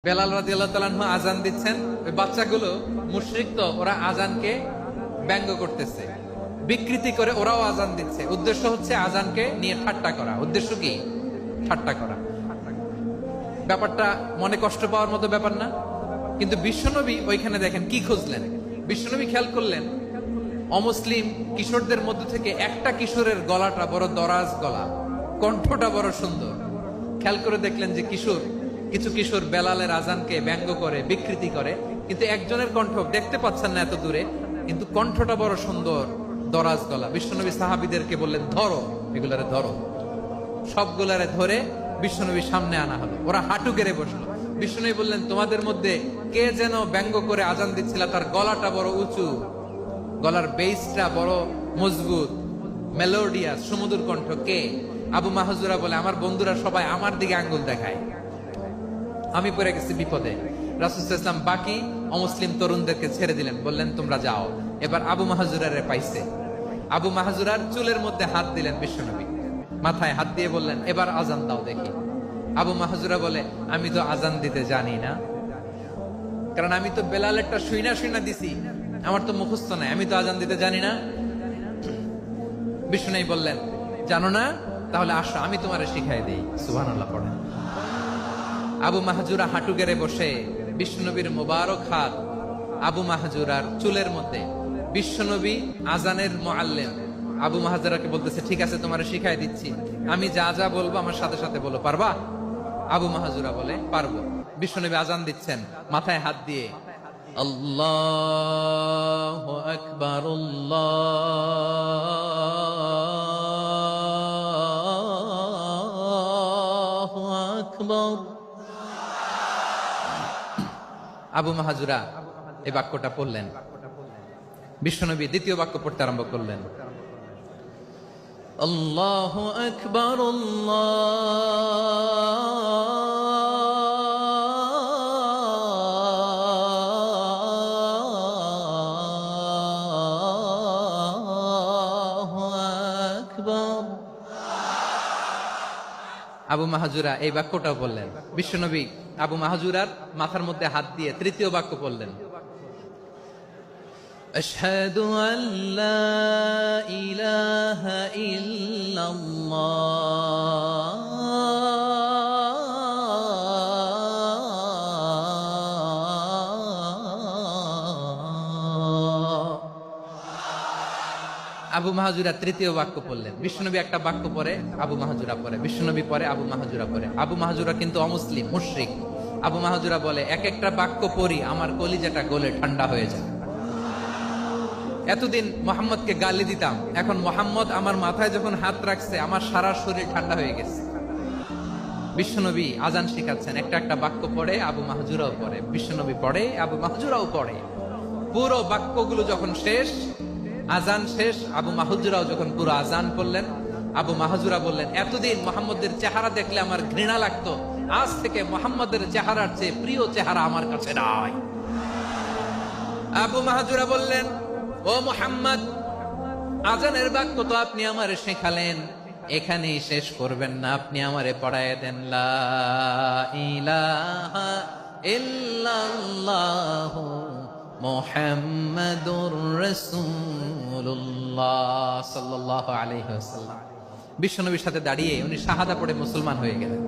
বেলাল রাদিয়াল্লাহু তাআলা আনহু আজান দিচ্ছেন, ওই বাচ্চাগুলো মুশরিক, তো ওরা আজানকে ব্যঙ্গ করতেছে, বিকৃতি করে ওরাও আজান দিচ্ছে। উদ্দেশ্য হচ্ছে আজানকে নিয়ে ঠাট্টা করা। উদ্দেশ্য কি? ঠাট্টা করা। ব্যাপারটা মনে কষ্ট পাওয়ার মতো ব্যাপার না? কিন্তু বিশ্বনবী ওইখানে দেখেন কি খুঁজলেন। বিশ্বনবী খেয়াল করলেন অমুসলিম কিশোরদের মধ্য থেকে একটা কিশোরের গলাটা বড় দরাজ গলা, কণ্ঠটা বড় সুন্দর। খেয়াল করে দেখলেন যে কিছু কিশোর বেলালের আজানকে ব্যঙ্গ করে, বিকৃতি করে, কিন্তু একজনের কণ্ঠ দেখতে পাচ্ছেন না এত দূরে, কিন্তু কণ্ঠটা বড় সুন্দর, দরাজ গলা। বিশ্বনবী সাহাবীদেরকে বললেন, ধরো এগুলারে, ধরো। সবগুলারে ধরে বিশ্বনবীর সামনে আনা হলো। ওরা হাঁটু গেড়ে বসলো। বিশ্বনবী বললেন, তোমাদের মধ্যে কে যেন ব্যঙ্গ করে আজান দিচ্ছিল, তার গলাটা বড় উঁচু, গলার বেসটা বড় মজবুত, মেলোডিয়াস, সুমধুর কণ্ঠ। কে? আবু মাহজুরা বলে, আমার বন্ধুরা সবাই আমার দিকে আঙ্গুল দেখায়, আমি পড়ে গেছি বিপদে। রাসূল সাল্লাল্লাহু আলাইহি ওয়াসাল্লাম বাকি অমুসলিম তরুণদেরকে ছেড়ে দিলেন, বললেন তোমরা যাও। এবার আবু মাহজুরারে পাইছে। আবু মাহজুরার চুলের মধ্যে হাত দিলেন বিশ্বনবী, মাথায় হাত দিয়ে বললেন, এবার আজান দাও দেখি। আবু মাহজুরা বলে, আমি তো আজান দিতে জানি না, কারণ আমি তো বেলালেরটা শুইনা দিছি, আমার তো মুখস্থ নাই, আমি তো আজান দিতে জানি না। বিশ্বনবী বললেন, জানো না? তাহলে আসো, আমি তোমারে শিখাই দেই। সুবহানাল্লাহ পড়েন। আবু মাহজুরা হাঁটু গেড়ে বসে, বিশ্বনবীর মোবারক হাত আবু মাহজুরার চুলের মধ্যে। বিশ্বনবী আজানের মুআল্লিম আবু মাহজুরাকে বলতেছে, ঠিক আছে তোমারে শিখাই দিচ্ছি, আমি যা যা বলবো আমার সাথে সাথে বলো, পারবা? আবু মাহজুরা বলে, পারবো। বিশ্বনবী আজান দিচ্ছেন মাথায় হাত দিয়ে, আল্লাহু আকবার, আল্লাহু আকবার। আবু মাহজুরা এই বাক্যটা পড়লেন। বিশ্বনবী দ্বিতীয় বাক্য পড়তে আরম্ভ করলেন, আল্লাহু আকবার, আল্লাহু আকবার। আবু মাহজুরা এই বাক্যটাও বললেন। বিশ্বনবী আবু মাহজুরার মাথার মধ্যে হাত দিয়ে তৃতীয় বাক্য বললেন, আশহাদু আল্লা ইলাহা ইল্লাল্লাহ। আবু মাহজুরা তৃতীয় বাক্য পড়লেন। বিশ্বনবী একটা বাক্য পরে আবু মাহজুরা পরে, বিশ্বনবী পরে আবু মাহজুরা পরে। আবু মাহজুরা কিন্তু অমুসলিম, মুশরিক। আবু মাহজুরা বলে, এক একটা বাক্য পড়ি আমার কলিজাটা গলে ঠান্ডা হয়ে যায়। এতদিন মোহাম্মদকে গালি দিতাম, এখন মোহাম্মদ আমার মাথায় যখন হাত রাখছে আমার সারা শরীর ঠান্ডা হয়ে গেছে। বিশ্বনবী আজান শিখাচ্ছেন, একটা একটা বাক্য পড়ে আবু মাহজুরাও পড়ে, বিশ্বনবী পড়ে, আবু মাহজুরাও পড়ে। পুরো বাক্যগুলো যখন শেষ, আজান শেষ, আবু মাহজুরাও যখন পুরো আজান করলেন, আবু মাহজুরা বললেন, এতদিন মোহাম্মদের চেহারা দেখলে আমার ঘৃণা লাগতো, আজ থেকে মোহাম্মদের চেহারার চেয়ে প্রিয় চেহারা আমার কাছে নাই। আবু মাহজুরা বললেন, ও মুহাম্মদ, আজানের বাক্য তো আপনি আমারে শেখালেন, এখানেই শেষ করবেন না, আপনি আমারে পড়ায় দেন, লা ইলাহা ইল্লাল্লাহু মুহাম্মাদুর রাসূলুল্লাহ সাল্লাল্লাহু আলাইহি ওয়াসাল্লাম। বিশ্বনবীর সাথে দাঁড়িয়ে উনি শাহাদা পড়ে মুসলমান হয়ে গেলেন।